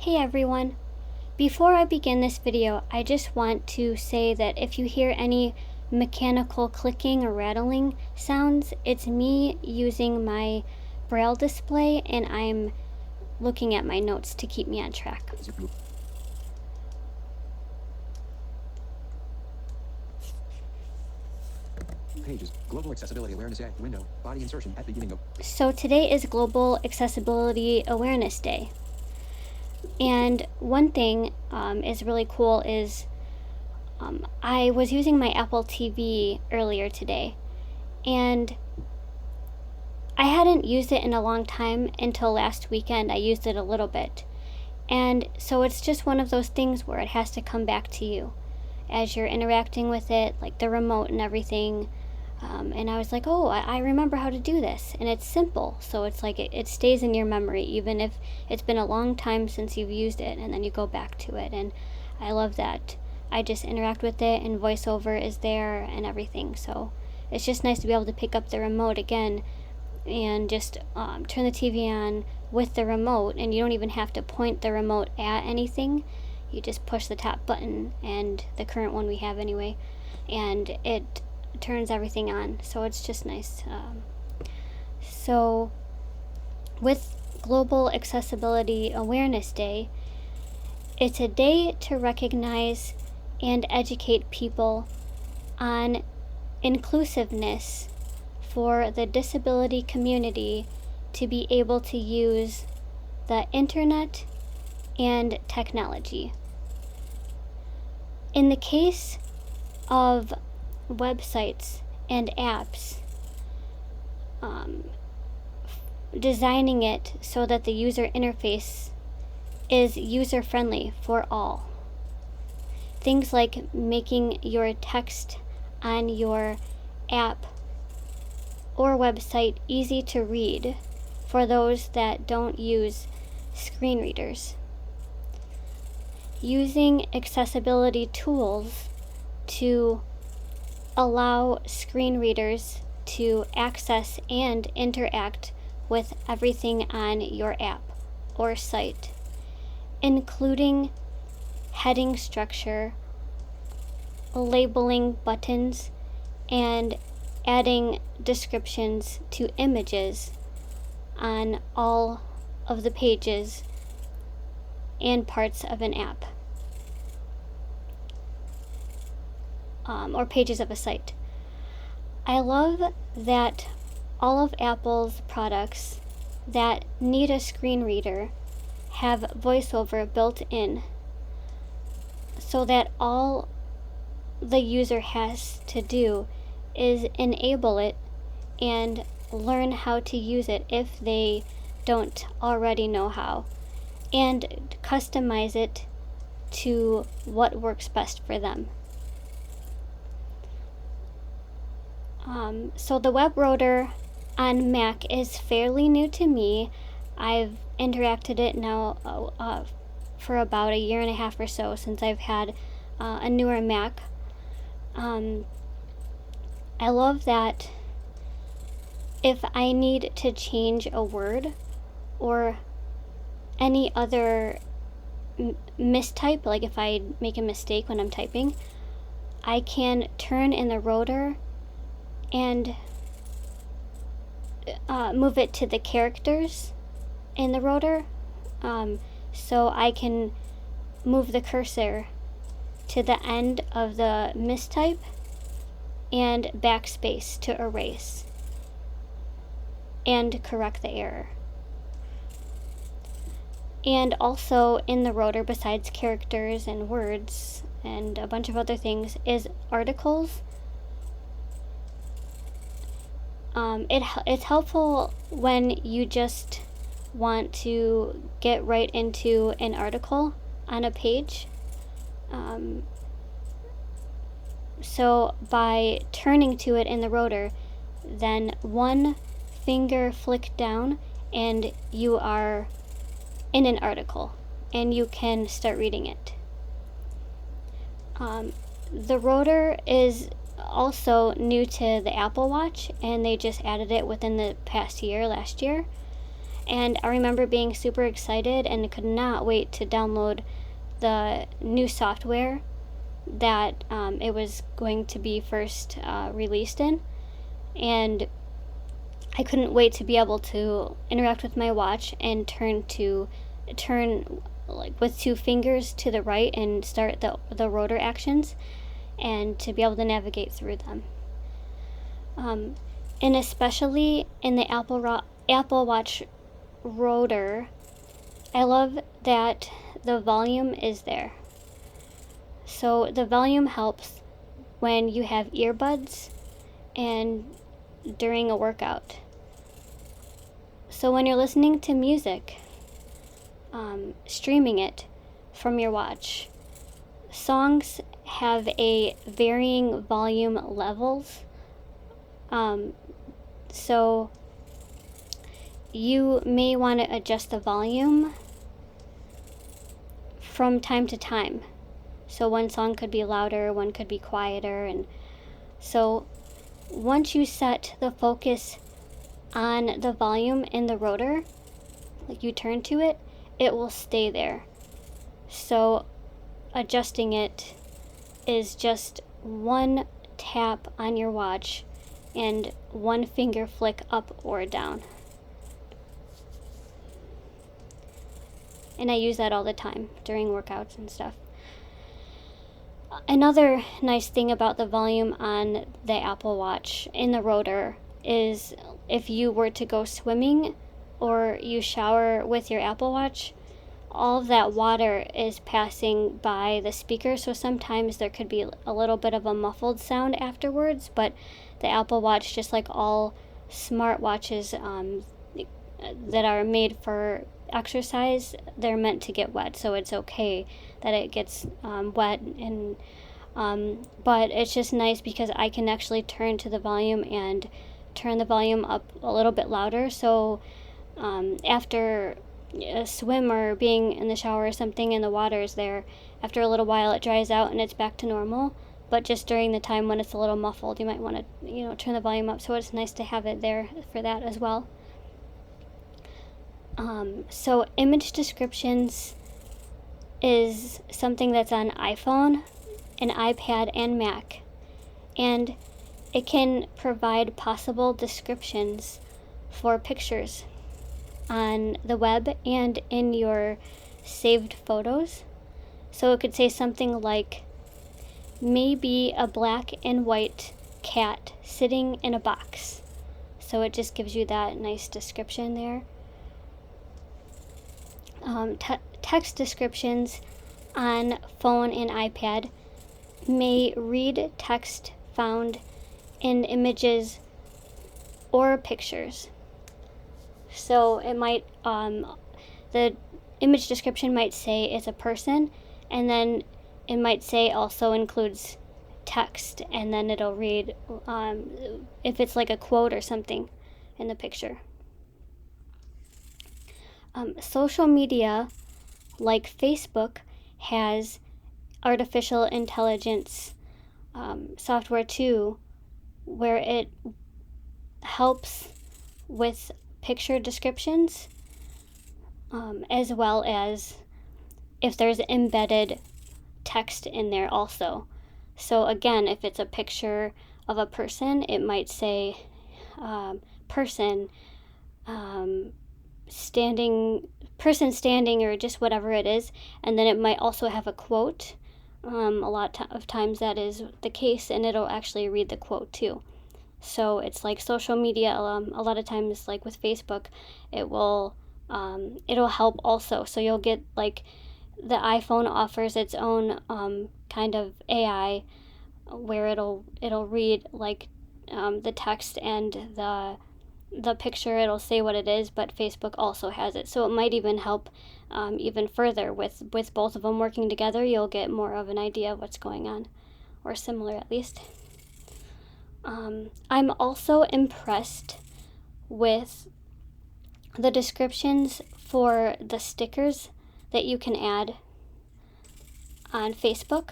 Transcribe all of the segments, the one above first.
Hey everyone! Before I begin this video, I just want to say that if you hear any mechanical clicking or rattling sounds, it's me using my Braille display and I'm looking at my notes to keep me on track. Pages, Global Accessibility Awareness Day, window, body insertion at beginning of. So today is Global Accessibility Awareness Day. And one thing is really cool is I was using my Apple TV earlier today, and I hadn't used it in a long time until last weekend. I used it a little bit. And so it's just one of those things where it has to come back to you as you're interacting with it, like the remote and everything. And I was like, oh, I remember how to do this. And it's simple, so it's like it stays in your memory, even if it's been a long time since you've used it, and then you go back to it. And I love that. I just interact with it, and VoiceOver is there and everything. So it's just nice to be able to pick up the remote again and just turn the TV on with the remote, and you don't even have to point the remote at anything. You just push the top button, and the current one we have anyway, and it turns everything on. So it's just nice. So with Global Accessibility Awareness Day, it's a day to recognize and educate people on inclusiveness for the disability community to be able to use the internet and technology. In the case of websites and apps, designing it so that the user interface is user-friendly for all. Things like making your text on your app or website easy to read for those that don't use screen readers. Using accessibility tools to allow screen readers to access and interact with everything on your app or site, including heading structure, labeling buttons, and adding descriptions to images on all of the pages and parts of an app. Or pages of a site. I love that all of Apple's products that need a screen reader have VoiceOver built in, so that all the user has to do is enable it and learn how to use it if they don't already know how, and customize it to what works best for them. So the web rotor on Mac is fairly new to me. I've interacted it now for about 1.5 years or so since I've had a newer Mac. I love that if I need to change a word or any other mistype, like if I make a mistake when I'm typing, I can turn in the rotor and move it to the characters in the rotor, so I can move the cursor to the end of the mistype and backspace to erase and correct the error. And also in the rotor, besides characters and words and a bunch of other things, is articles. It's helpful when you just want to get right into an article on a page. So by turning to it in the rotor, then one finger flick down and you are in an article and you can start reading it. The rotor is also new to the Apple Watch, and they just added it within the past year, last year. And I remember being super excited and could not wait to download the new software that it was going to be first released in. And I couldn't wait to be able to interact with my watch and turn like with 2 fingers to the right and start the rotor actions, and to be able to navigate through them. And especially in the Apple Watch rotor, I love that the volume is there. So the volume helps when you have earbuds and during a workout. So when you're listening to music, streaming it from your watch, songs have a varying volume levels. So you may want to adjust the volume from time to time. So one song could be louder, one could be quieter, and so once you set the focus on the volume in the rotor, like you turn to it, it will stay there. So adjusting it is just one tap on your watch and one finger flick up or down. And I use that all the time during workouts and stuff. Another nice thing about the volume on the Apple Watch in the rotor is if you were to go swimming or you shower with your Apple Watch, all of that water is passing by the speaker, so sometimes there could be a little bit of a muffled sound afterwards, but the Apple Watch, just like all smart watches that are made for exercise, they're meant to get wet, so it's okay that it gets wet, and but it's just nice because I can actually turn to the volume and turn the volume up a little bit louder, so after a swim or being in the shower or something and the water is there, after a little while it dries out and it's back to normal, but just during the time when it's a little muffled, you might want to turn the volume up, so it's nice to have it there for that as well. So image descriptions is something that's on iPhone, an iPad, and Mac, and it can provide possible descriptions for pictures on the web and in your saved photos. So it could say something like, maybe a black and white cat sitting in a box. So it just gives you that nice description there. Text descriptions on phone and iPad may read text found in images or pictures. So it might, the image description might say it's a person, and then it might say also includes text, and then it'll read if it's like a quote or something in the picture. Social media like Facebook has artificial intelligence software too, where it helps with picture descriptions, as well as if there's embedded text in there also. So again, if it's a picture of a person, it might say person standing, or just whatever it is, and then it might also have a quote. A lot of times that is the case, and it'll actually read the quote too. So it's like social media, a lot of times, like with Facebook, it'll help also. So you'll get, like, the iPhone offers its own kind of AI where it'll read like the text and the picture. It'll say what it is, but Facebook also has it, so it might even help even further with both of them working together. You'll get more of an idea of what's going on, or similar at least. I'm also impressed with the descriptions for the stickers that you can add on Facebook.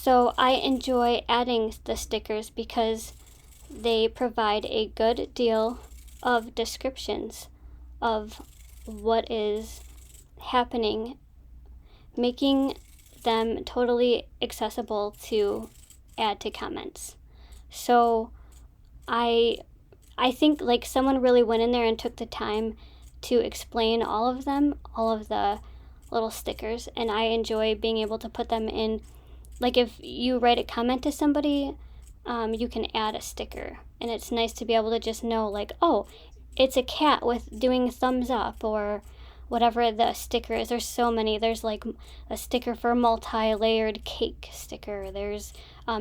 So I enjoy adding the stickers because they provide a good deal of descriptions of what is happening, making them totally accessible to add to comments. So I think like someone really went in there and took the time to explain all of them, all of the little stickers, and I enjoy being able to put them in. Like if you write a comment to somebody, you can add a sticker, and it's nice to be able to just know like, oh, it's a cat with doing thumbs up or whatever the sticker is. There's so many. There's like a sticker for multi-layered cake sticker. There's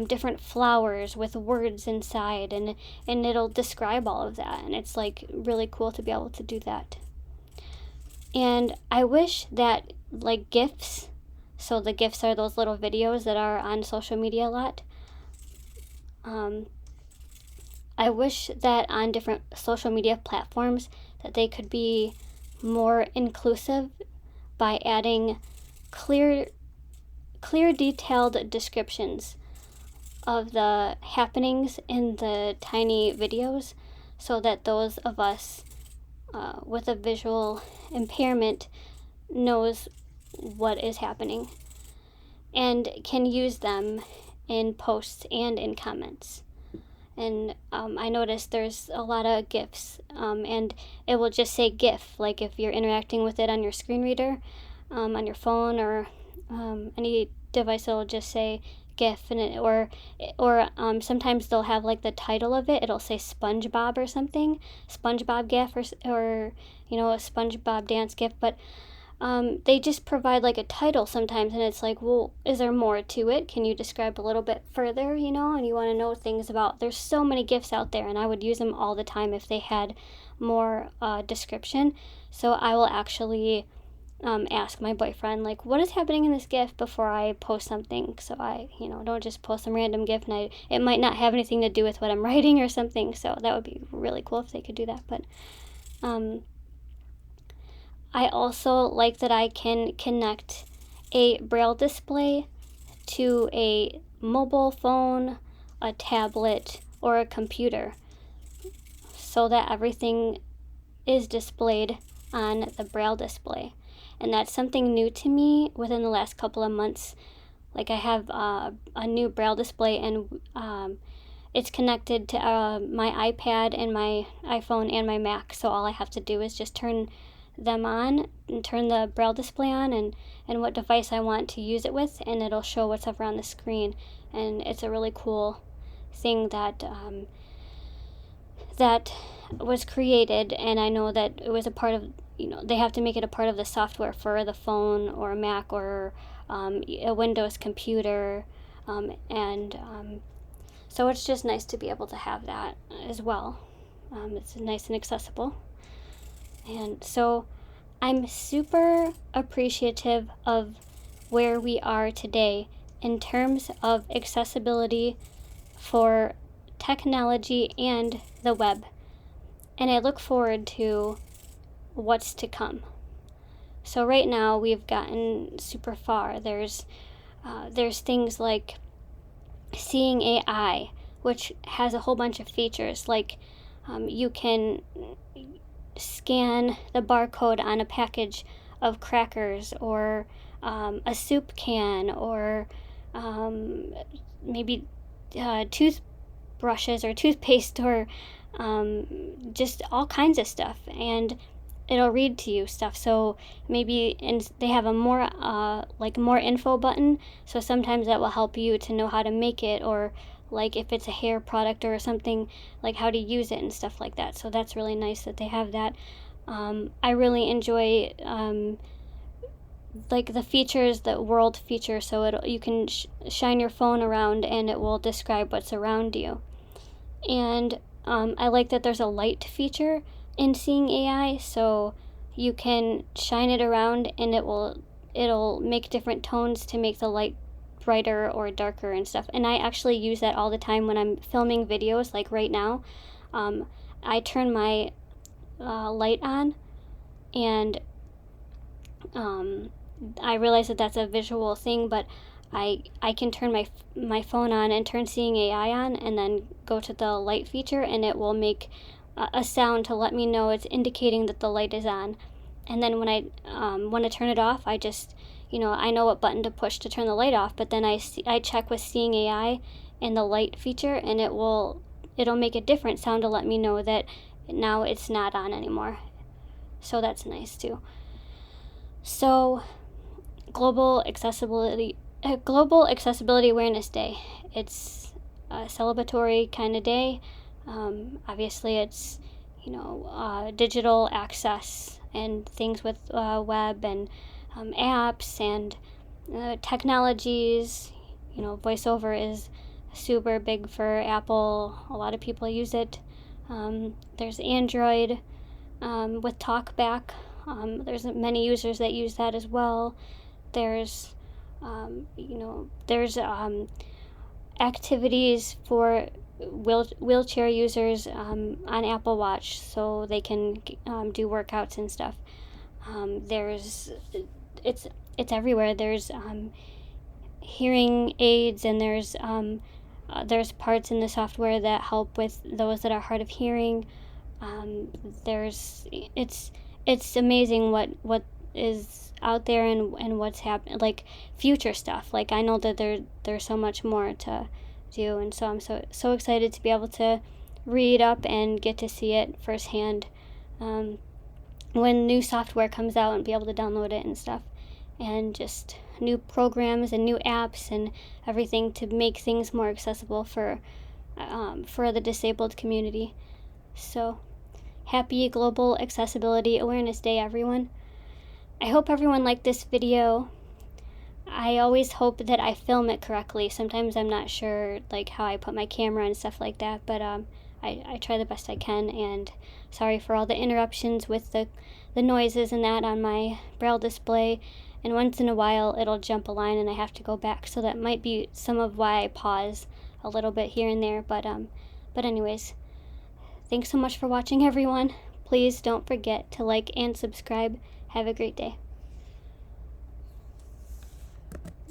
different flowers with words inside, and it'll describe all of that, and it's like really cool to be able to do that. And I wish that like GIFs, so the GIFs are those little videos that are on social media a lot. I wish that on different social media platforms that they could be more inclusive by adding clear detailed descriptions of the happenings in the tiny videos, so that those of us with a visual impairment knows what is happening and can use them in posts and in comments. And I noticed there's a lot of GIFs, and it will just say GIF, like if you're interacting with it on your screen reader, on your phone or any device, it'll just say GIF, and or sometimes they'll have like the title of it. It'll say SpongeBob or something, SpongeBob GIF, or a SpongeBob dance GIF, but they just provide like a title sometimes, and it's like, well, is there more to it? Can you describe a little bit further, and you want to know things about, there's so many GIFs out there, and I would use them all the time if they had more description. So I will actually ask my boyfriend, like, what is happening in this GIF before I post something, so I, don't just post some random GIF, and it might not have anything to do with what I'm writing or something, so that would be really cool if they could do that. But I also like that I can connect a Braille display to a mobile phone, a tablet, or a computer, so that everything is displayed on the Braille display. And that's something new to me within the last couple of months. Like I have a new Braille display, and it's connected to my iPad and my iPhone and my Mac, so all I have to do is just turn them on and turn the Braille display on and what device I want to use it with, and it'll show what's ever on the screen. And it's a really cool thing that that was created, and I know that it was a part of, they have to make it a part of the software for the phone or a Mac or a Windows computer, so it's just nice to be able to have that as well. It's nice and accessible. And so I'm super appreciative of where we are today in terms of accessibility for technology and the web. And I look forward to what's to come. So right now we've gotten super far. There's things like Seeing AI, which has a whole bunch of features, like you can scan the barcode on a package of crackers or a soup can, or maybe toothbrushes or toothpaste, or just all kinds of stuff, and it'll read to you stuff. So maybe they have a more more info button, so sometimes that will help you to know how to make it, or like if it's a hair product or something, like how to use it and stuff like that. So that's really nice that they have that. I really enjoy like the features, the world feature, so you can shine your phone around and it will describe what's around you. And I like that there's a light feature in Seeing AI, so you can shine it around and it'll make different tones to make the light brighter or darker and stuff. And I actually use that all the time when I'm filming videos, like right now. I turn my light on, and I realize that that's a visual thing, but I can turn my phone on and turn Seeing AI on, and then go to the light feature, and it will make a sound to let me know it's indicating that the light is on. And then when I want to turn it off, I just, I know what button to push to turn the light off. But then I check with Seeing AI and the light feature, and it'll make a different sound to let me know that now it's not on anymore. So that's nice too. So Global Accessibility Awareness Day. It's a celebratory kind of day. Obviously, it's digital access and things with web and apps and technologies. VoiceOver is super big for Apple. A lot of people use it. There's Android with TalkBack. There's many users that use that as well. There's activities for wheelchair users on Apple Watch, so they can do workouts and stuff. It's everywhere. There's hearing aids, and there's parts in the software that help with those that are hard of hearing. It's amazing what is out there and what's happening, like future stuff. Like, I know that there's so much more to do, and so I'm so excited to be able to read up and get to see it firsthand when new software comes out, and be able to download it and stuff, and just new programs and new apps and everything to make things more accessible for the disabled community. So happy Global Accessibility Awareness Day, everyone. I hope everyone liked this video. I always hope that I film it correctly. Sometimes I'm not sure like how I put my camera and stuff like that, but I try the best I can, and sorry for all the interruptions with the noises and that on my Braille display. And once in a while it'll jump a line and I have to go back, so that might be some of why I pause a little bit here and there. But anyways, thanks so much for watching, everyone. Please don't forget to like and subscribe. Have a great day.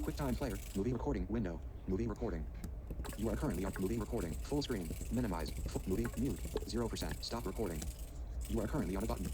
QuickTime Player. Movie recording window. Movie recording. You are currently on movie recording. Full screen. Minimize. Movie mute. 0%. Stop recording. You are currently on a button.